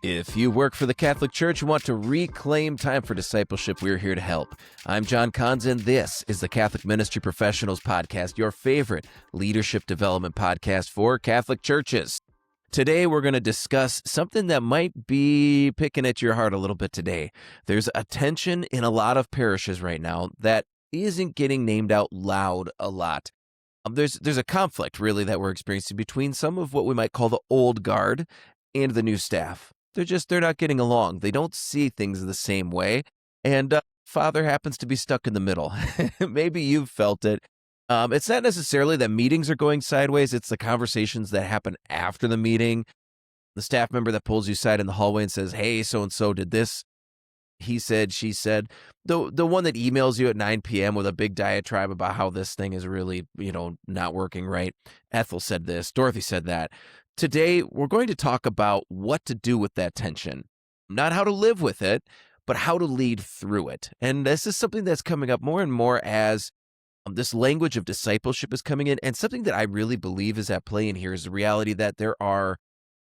If you work for the Catholic Church and want to reclaim time for discipleship, we're here to help. I'm John Conz, and this is the Catholic Ministry Professionals Podcast, your favorite leadership development podcast for Catholic churches. Today, we're going to discuss something that might be picking at your heart a little bit today. There's a tension in a lot of parishes right now that isn't getting named out loud a lot. There's a conflict, really, that we're experiencing between some of what we might call the old guard and the new staff. They're not getting along. They don't see things the same way. And Father happens to be stuck in the middle. Maybe you've felt it. It's not necessarily that meetings are going sideways. It's the conversations that happen after the meeting. The staff member that pulls you aside in the hallway and says, hey, so-and-so did this. He said, she said. The one that emails you at 9 p.m. with a big diatribe about how this thing is really, not working right. Ethel said this. Dorothy said that. Today, we're going to talk about what to do with that tension. Not how to live with it, but how to lead through it. And this is something that's coming up more and more as this language of discipleship is coming in. And something that I really believe is at play in here is the reality that there are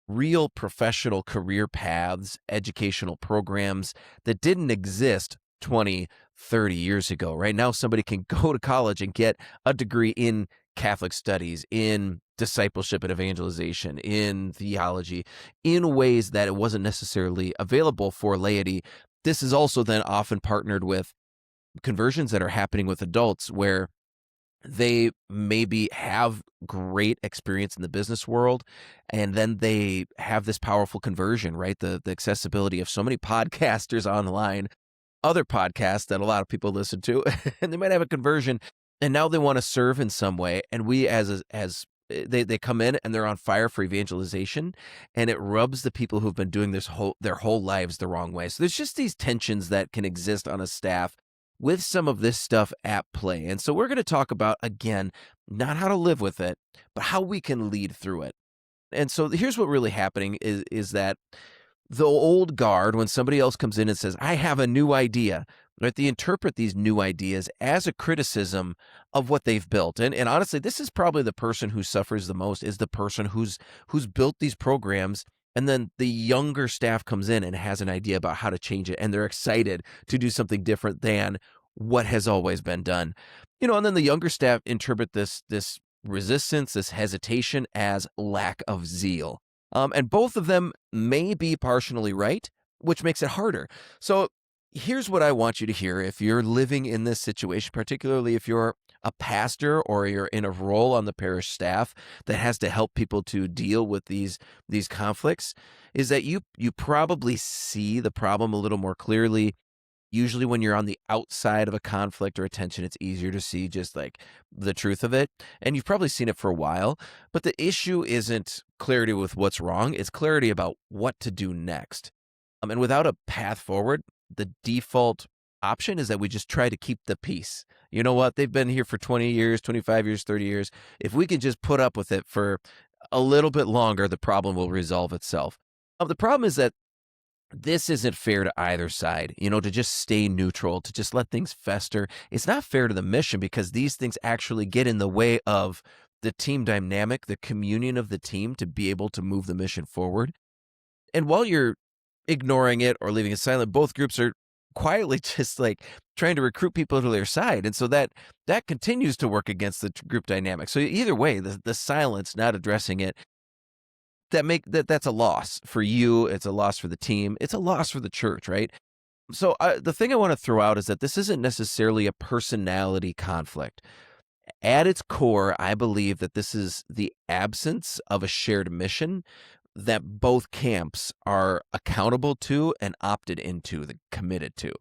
real professional career paths, educational programs that didn't exist 20, 30 years ago. Right now, somebody can go to college and get a degree in Catholic studies, in discipleship and evangelization, in theology, in ways that it wasn't necessarily available for laity. This is also then often partnered with conversions that are happening with adults where they maybe have great experience in the business world, and then they have this powerful conversion, right? The accessibility of so many podcasters online, other podcasts that a lot of people listen to, and they might have a conversion, and now they want to serve in some way. And we as they come in and they're on fire for evangelization, and it rubs the people who've been doing their whole lives the wrong way. So there's just these tensions that can exist on a staff with some of this stuff at play. And so we're going to talk about, again, not how to live with it, but how we can lead through it. And so here's what really happening is that the old guard, when somebody else comes in and says, I have a new idea, right? They interpret these new ideas as a criticism of what they've built. And honestly, this is probably the person who suffers the most, is the person who's built these programs. And then the younger staff comes in and has an idea about how to change it. And they're excited to do something different than what has always been done. And then the younger staff interpret this resistance, this hesitation as lack of zeal. And both of them may be partially right, which makes it harder. So here's what I want you to hear if you're living in this situation, particularly if you're a pastor or you're in a role on the parish staff that has to help people to deal with these conflicts, is that you probably see the problem a little more clearly. Usually when you're on the outside of a conflict or a tension, it's easier to see just like the truth of it. And you've probably seen it for a while, but the issue isn't clarity with what's wrong. It's clarity about what to do next. And without a path forward, the default option is that we just try to keep the peace. You know what? They've been here for 20 years, 25 years, 30 years. If we can just put up with it for a little bit longer, the problem will resolve itself. The problem is that this isn't fair to either side, to just stay neutral, to just let things fester. It's not fair to the mission because these things actually get in the way of the team dynamic, the communion of the team to be able to move the mission forward. And while you're ignoring it or leaving it silent, both groups are quietly just like trying to recruit people to their side. And so that continues to work against the group dynamic. So either way, the silence, not addressing it, that's a loss for you. It's a loss for the team. It's a loss for the church, right? So the thing I want to throw out is that this isn't necessarily a personality conflict. At its core, I believe that this is the absence of a shared mission that both camps are accountable to and opted into, committed to.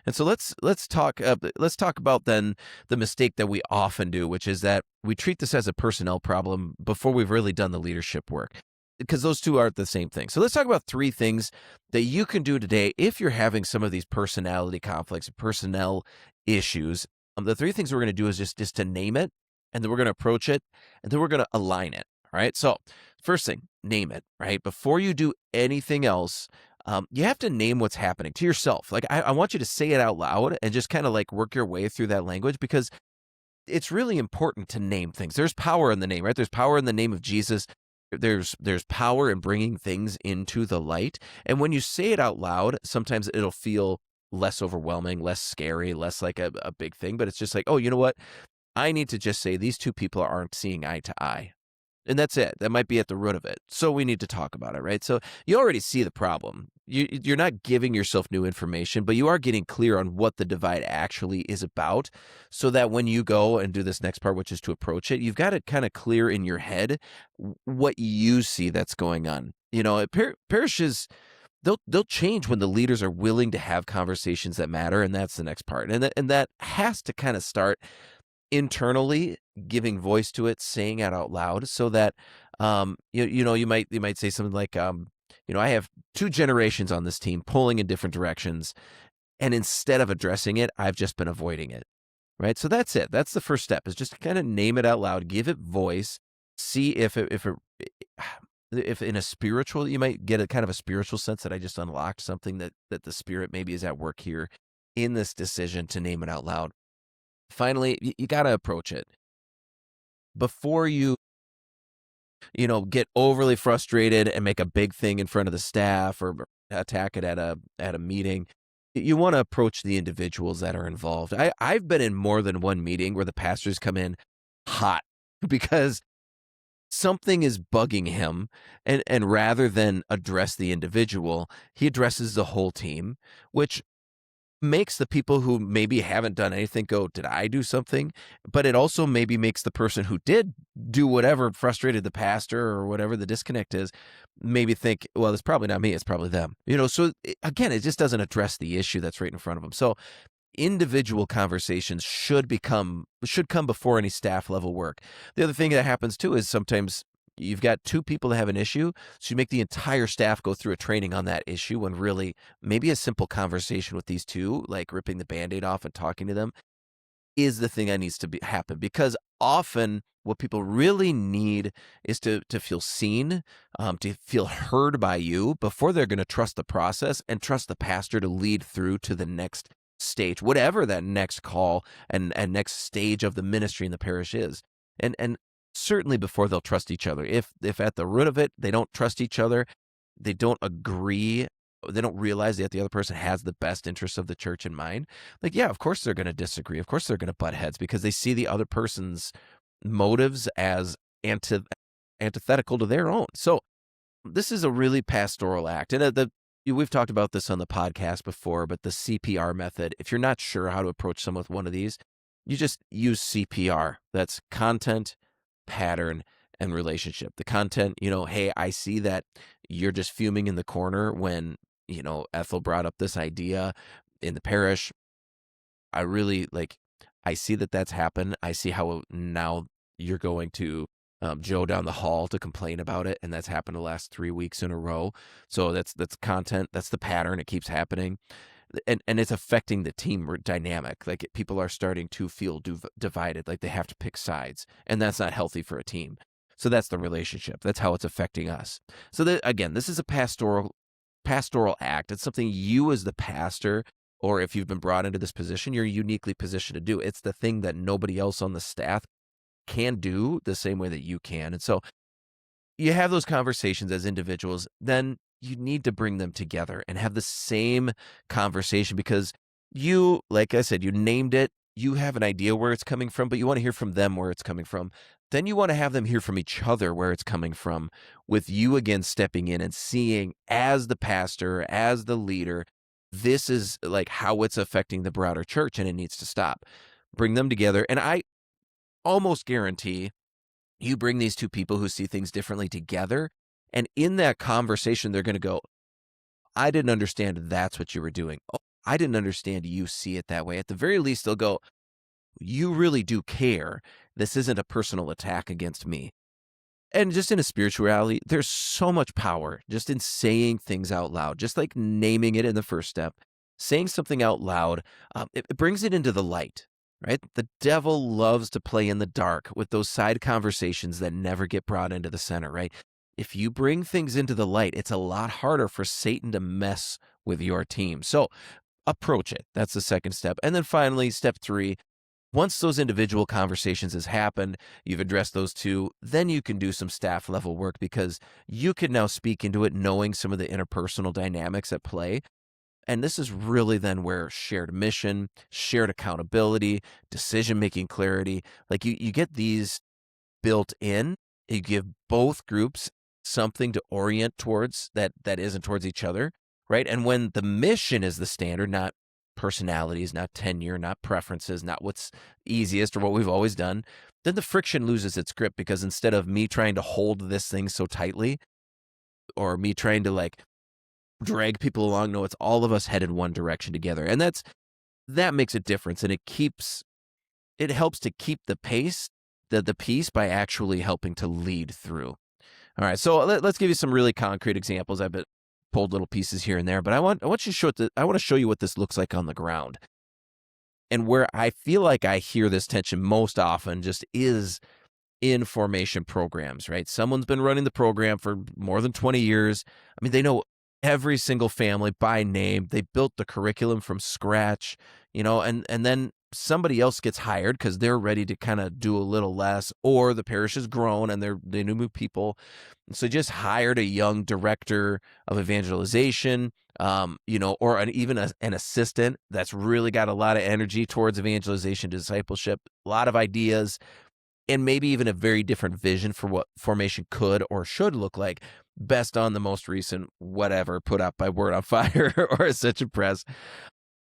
And so let's talk about then the mistake that we often do, which is that we treat this as a personnel problem before we've really done the leadership work, because those two aren't the same thing. So let's talk about three things that you can do today if you're having some of these personality conflicts, personnel issues. The three things we're going to do is just to name it, and then we're going to approach it, and then we're going to align it. All right. So first thing, name it, right? Before you do anything else, you have to name what's happening to yourself. Like, I want you to say it out loud and just kind of like work your way through that language, because it's really important to name things. There's power in the name, right? There's power in the name of Jesus. There's power in bringing things into the light. And when you say it out loud, sometimes it'll feel less overwhelming, less scary, less like a big thing. But it's just like, oh, you know what? I need to just say these two people aren't seeing eye to eye. And that's it. That might be at the root of it. So we need to talk about it, right? So you already see the problem. You're not giving yourself new information, but you are getting clear on what the divide actually is about, so that when you go and do this next part, which is to approach it, you've got it kind of clear in your head what you see that's going on. Parishes, they'll change when the leaders are willing to have conversations that matter, and that's the next part. And that has to kind of start internally, giving voice to it, saying it out loud, so that you might say something like, I have two generations on this team pulling in different directions, and instead of addressing it, I've just been avoiding it, right? So that's it. That's the first step, is just to kind of name it out loud, give it voice, see if in a spiritual, you might get a kind of a spiritual sense that I just unlocked something, that the Spirit maybe is at work here in this decision to name it out loud. Finally, you got to approach it before you get overly frustrated and make a big thing in front of the staff, or attack it at a meeting. You want to approach the individuals that are involved. I've been in more than one meeting where the pastors come in hot because something is bugging him, and rather than address the individual, he addresses the whole team, which makes the people who maybe haven't done anything go, did I do something? But it also maybe makes the person who did do whatever frustrated the pastor, or whatever the disconnect is, maybe think, well, it's probably not me, it's probably them. So again, it just doesn't address the issue that's right in front of them. So individual conversations should come before any staff level work. The other thing that happens too is sometimes you've got two people that have an issue, so you make the entire staff go through a training on that issue, when really maybe a simple conversation with these two, like ripping the Band-Aid off and talking to them, is the thing that needs to happen. Because often what people really need is to feel seen, to feel heard by you, before they're going to trust the process and trust the pastor to lead through to the next stage, whatever that next call and next stage of the ministry in the parish is. And certainly before they'll trust each other. If at the root of it, they don't trust each other, they don't agree, they don't realize that the other person has the best interests of the church in mind, like, yeah, of course they're going to disagree. Of course they're going to butt heads, because they see the other person's motives as antithetical to their own. So this is a really pastoral act. And we've talked about this on the podcast before, but the CPR method, if you're not sure how to approach someone with one of these, you just use CPR. That's content, pattern, and relationship. The content, hey, I see that you're just fuming in the corner when, Ethel brought up this idea in the parish. I see that that's happened. I see how now you're going to Joe down the hall to complain about it, and that's happened the last 3 weeks in a row. So that's content. That's the pattern. It keeps happening. And it's affecting the team dynamic. Like, people are starting to feel divided, like they have to pick sides, and that's not healthy for a team. So that's the relationship. That's how it's affecting us. So again, this is a pastoral act. It's something you as the pastor, or if you've been brought into this position, you're uniquely positioned to do. It's the thing that nobody else on the staff can do the same way that you can. And so you have those conversations as individuals, then you need to bring them together and have the same conversation, because you, like I said, you named it, you have an idea where it's coming from, but you want to hear from them where it's coming from. Then you want to have them hear from each other where it's coming from, with you again stepping in and seeing, as the pastor, as the leader, this is like how it's affecting the broader church, and it needs to stop. Bring them together. And I almost guarantee you bring these two people who see things differently together, and in that conversation, they're going to go, I didn't understand that's what you were doing. Oh, I didn't understand you see it that way. At the very least, they'll go, you really do care. This isn't a personal attack against me. And just in a spirituality, there's so much power just in saying things out loud, just like naming it in the first step. Saying something out loud, it brings it into the light, right? The devil loves to play in the dark with those side conversations that never get brought into the center, right? if you bring things into the light, it's a lot harder for Satan to mess with your team. So approach it. That's the second step. And then finally, step 3, once those individual conversations has happened, you've addressed those two, then you can do some staff level work because you can now speak into it knowing some of the interpersonal dynamics at play. And this is really then where shared mission, shared accountability, decision-making clarity, like you get these built in. You give both groups something to orient towards that isn't towards each other, right? And when the mission is the standard, not personalities, not tenure, not preferences, not what's easiest or what we've always done, then the friction loses its grip because instead of me trying to hold this thing so tightly or me trying to like drag people along, no, it's all of us headed one direction together. And that makes a difference and it helps to keep the pace, the peace by actually helping to lead through. All right, so let's give you some really concrete examples. I've pulled little pieces here and there, but I want you to I want to show you what this looks like on the ground. And where I feel like I hear this tension most often just is in formation programs, right? Someone's been running the program for more than 20 years. I mean, they know every single family by name. They built the curriculum from scratch, and then somebody else gets hired because they're ready to kind of do a little less, or the parish has grown and they new people. So just hired a young director of evangelization, or even an assistant that's really got a lot of energy towards evangelization, discipleship, a lot of ideas, and maybe even a very different vision for what formation could or should look like, best on the most recent whatever put out by Word on Fire or Ascension Press.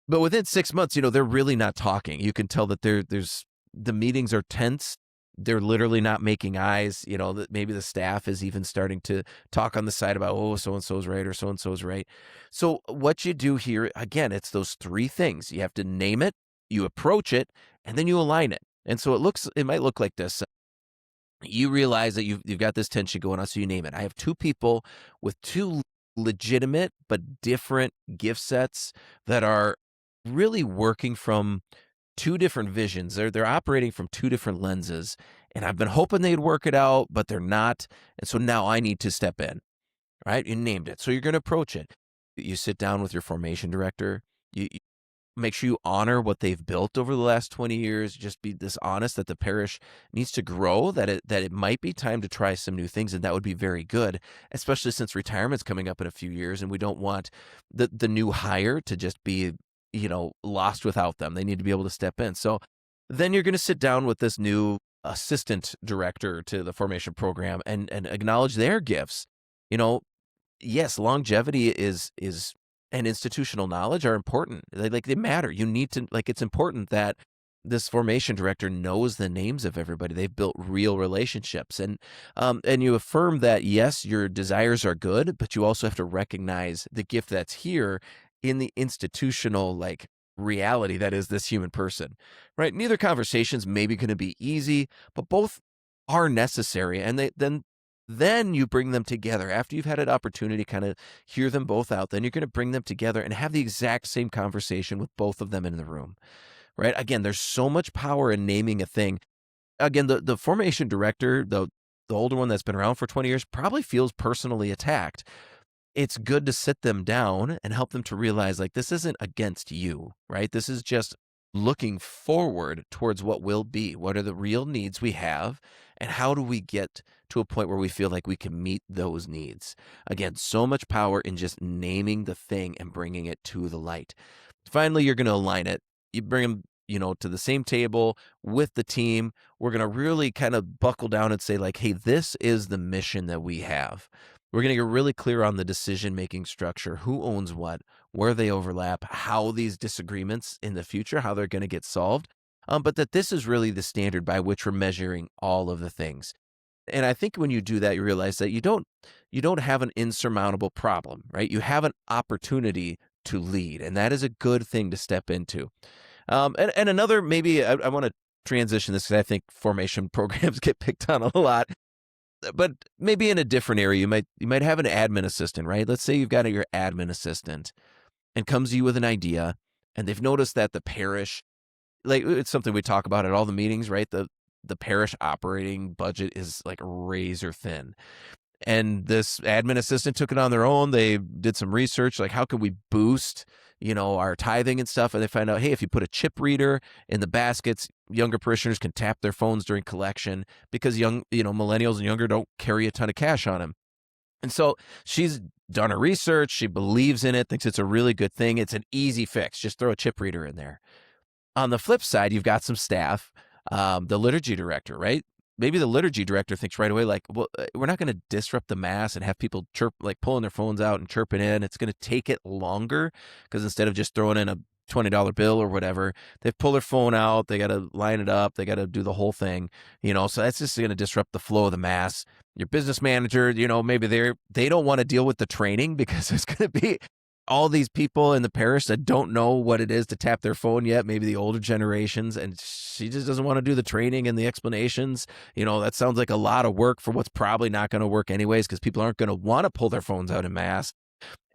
But within 6 months, they're really not talking. You can tell that there's the meetings are tense. They're literally not making eyes. That maybe the staff is even starting to talk on the side about, oh, so-and-so's right or so-and-so's right. So what you do here, again, it's those 3 things. You have to name it, you approach it, and then you align it. And so it might look like this. You realize that you've got this tension going on, so you name it. I have 2 people with 2 legitimate but different gift sets that are really working from 2 different visions. They're operating from 2 different lenses, and I've been hoping they'd work it out, but they're not. And so now I need to step in. Right? You named it. So you're going to approach it. You sit down with your formation director. You make sure you honor what they've built over the last 20 years. Just be this honest that the parish needs to grow, that it might be time to try some new things, and that would be very good, especially since retirement's coming up in a few years, and we don't want the new hire to just be, lost without them. They need to be able to step in. So then you're going to sit down with this new assistant director to the formation program and acknowledge their gifts. Yes, longevity is and institutional knowledge are important. They matter. You need to, it's important that this formation director knows the names of everybody. They've built real relationships, and you affirm that yes, your desires are good, but you also have to recognize the gift that's here in the institutional reality that is this human person, right? Neither conversation's maybe going to be easy, but both are necessary, and then you bring them together after you've had an opportunity to kind of hear them both out. Then you're going to bring them together and have the exact same conversation with both of them in the room, right? Again, there's so much power in naming a thing. Again, the formation director, the older one that's been around for 20 years, probably feels personally attacked. It's good to sit them down and help them to realize this isn't against you, right? This is just looking forward towards what will be. What are the real needs we have? And how do we get to a point where we feel like we can meet those needs? Again, so much power in just naming the thing and bringing it to the light. Finally, you're going to align it. You bring them, to the same table with the team. We're going to really kind of buckle down and say hey, this is the mission that we have. We're going to get really clear on the decision-making structure, who owns what, where they overlap, how these disagreements in the future, how they're going to get solved, but that this is really the standard by which we're measuring all of the things. And I think when you do that, you realize that you don't have an insurmountable problem, right? You have an opportunity to lead, and that is a good thing to step into. And another, maybe I want to transition this because I think formation programs get picked on a lot. But maybe in a different area, you might have an admin assistant, right? Let's say you've got your admin assistant and comes to you with an idea, and they've noticed that the parish, it's something we talk about at all the meetings, right? The parish operating budget is razor thin. And this admin assistant took it on their own. They did some research, like how can we boost, our tithing and stuff. And they find out, hey, if you put a chip reader in the baskets, younger parishioners can tap their phones during collection because millennials and younger don't carry a ton of cash on them. And so she's done her research. She believes in it, thinks it's a really good thing. It's an easy fix. Just throw a chip reader in there. On the flip side, you've got some staff, the liturgy director, right? Maybe the liturgy director thinks right away, like, well, we're not going to disrupt the mass and have people chirp, like pulling their phones out and chirping in. It's going to take it longer because instead of just throwing in a $20 bill or whatever, they've pulled their phone out. They got to line it up. They got to do the whole thing, so that's just going to disrupt the flow of the mass. Your business manager, maybe they don't want to deal with the training because there's going to be all these people in the parish that don't know what it is to tap their phone yet, maybe the older generations, and she just doesn't want to do the training and the explanations. That sounds like a lot of work for what's probably not going to work anyways because people aren't going to want to pull their phones out en masse.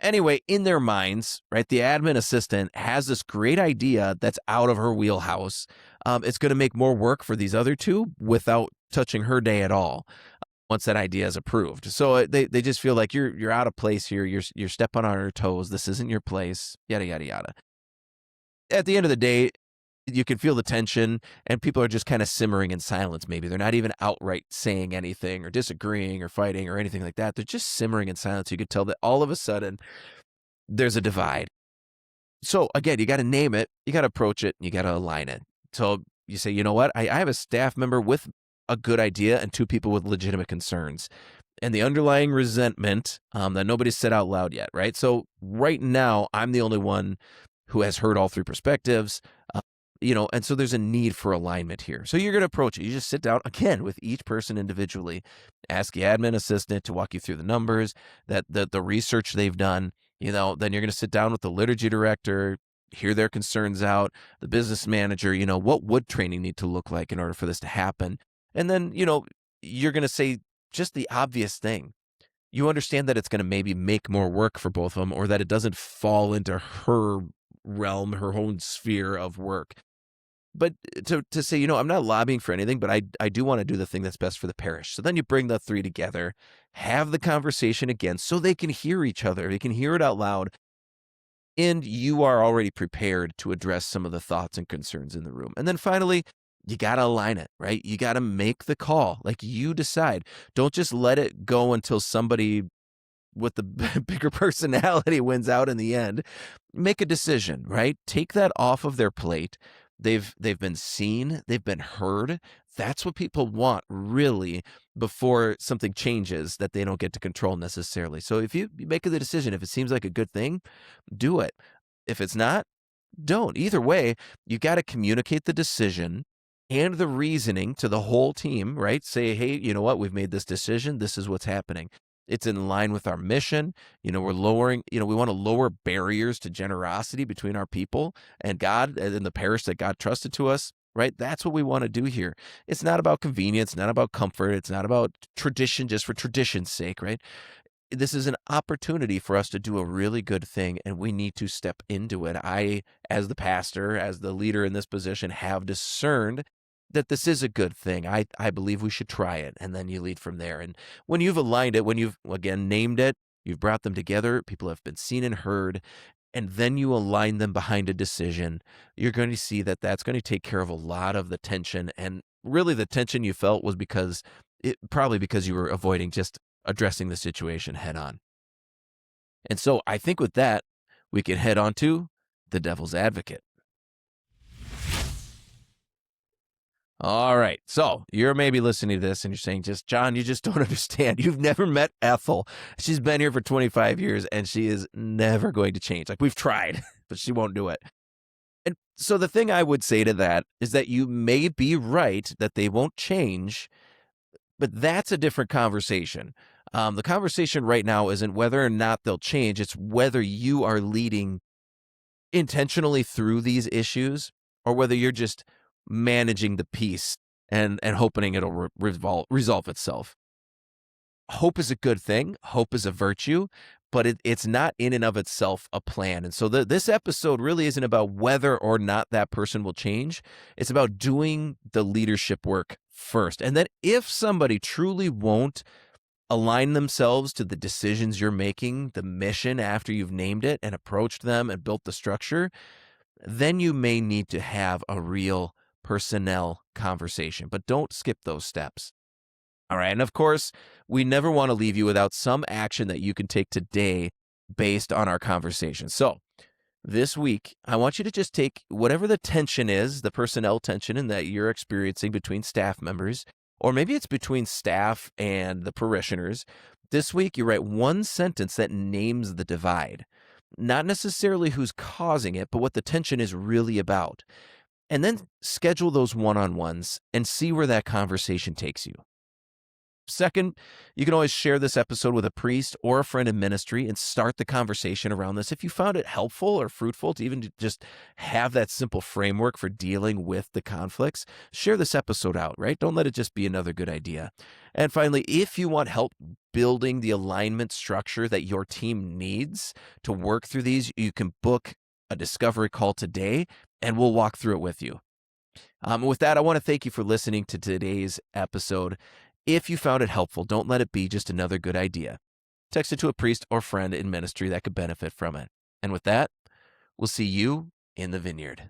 Anyway, in their minds, right, the admin assistant has this great idea that's out of her wheelhouse. It's going to make more work for these other two without touching her day at all once that idea is approved. So they just feel like you're out of place here. You're stepping on her toes. This isn't your place, yada, yada, yada. At the end of the day, you can feel the tension and people are just kind of simmering in silence. Maybe they're not even outright saying anything or disagreeing or fighting or anything like that. They're just simmering in silence. You could tell that all of a sudden there's a divide. So again, you got to name it, you got to approach it, and you got to align it. So you say, you know what? I have a staff member with a good idea and two people with legitimate concerns and the underlying resentment that nobody's said out loud yet, right? So right now, I'm the only one who has heard all three perspectives, and so there's a need for alignment here. So you're going to approach it. You just sit down, again, with each person individually, ask the admin assistant to walk you through the numbers, the research they've done, then you're going to sit down with the liturgy director, hear their concerns out, the business manager, what would training need to look like in order for this to happen? And then, you're going to say just the obvious thing. You understand that it's going to maybe make more work for both of them or that it doesn't fall into her realm, her own sphere of work. But to say, I'm not lobbying for anything, but I do want to do the thing that's best for the parish. So then you bring the three together, have the conversation again so they can hear each other. They can hear it out loud. And you are already prepared to address some of the thoughts and concerns in the room. And then finally, you got to align it, right? You got to make the call. Like you decide. Don't just let it go until somebody with the bigger personality wins out in the end. Make a decision, right? Take that off of their plate. They've been seen. They've been heard. That's what people want, really, before something changes that they don't get to control necessarily. So if you make the decision, if it seems like a good thing, do it. If it's not, don't. Either way, you got to communicate the decision and the reasoning to the whole team, right? Say, hey, you know what? We've made this decision. This is what's happening. It's in line with our mission. We're lowering, we want to lower barriers to generosity between our people and God and the parish that God trusted to us, right? That's what we want to do here. It's not about convenience, not about comfort. It's not about tradition just for tradition's sake, right? This is an opportunity for us to do a really good thing, and we need to step into it. I, as the pastor, as the leader in this position, have discerned that this is a good thing. I believe we should try it, and then you lead from there. And when you've aligned it, when you've, again, named it, you've brought them together, people have been seen and heard, and then you align them behind a decision, you're going to see that that's going to take care of a lot of the tension. And really the tension you felt was probably because you were avoiding just addressing the situation head on. And so I think with that, we can head on to the devil's advocate. All right. So you're maybe listening to this and you're saying, John, you just don't understand. You've never met Ethel. She's been here for 25 years and she is never going to change. Like we've tried, but she won't do it. And so the thing I would say to that is that you may be right that they won't change, but that's a different conversation. The conversation right now isn't whether or not they'll change. It's whether you are leading intentionally through these issues or whether you're just managing the peace and hoping it'll resolve itself. Hope is a good thing. Hope is a virtue, but it's not in and of itself a plan. And so this episode really isn't about whether or not that person will change. It's about doing the leadership work first. And then if somebody truly won't align themselves to the decisions you're making, the mission after you've named it and approached them and built the structure, then you may need to have a real personnel conversation. But don't skip those steps. All right. And of course, we never want to leave you without some action that you can take today based on our conversation. So this week, I want you to just take whatever the tension is, the personnel tension that you're experiencing between staff members, or maybe it's between staff and the parishioners. This week, you write one sentence that names the divide, not necessarily who's causing it, but what the tension is really about. And then schedule those one-on-ones and see where that conversation takes you. Second, you can always share this episode with a priest or a friend in ministry and start the conversation around this. If you found it helpful or fruitful to even just have that simple framework for dealing with the conflicts, share this episode out, right? Don't let it just be another good idea. And finally, if you want help building the alignment structure that your team needs to work through these, you can book a discovery call today and we'll walk through it with you. With that, I want to thank you for listening to today's episode. If you found it helpful, don't let it be just another good idea. Text it to a priest or friend in ministry that could benefit from it. And with that, we'll see you in the vineyard.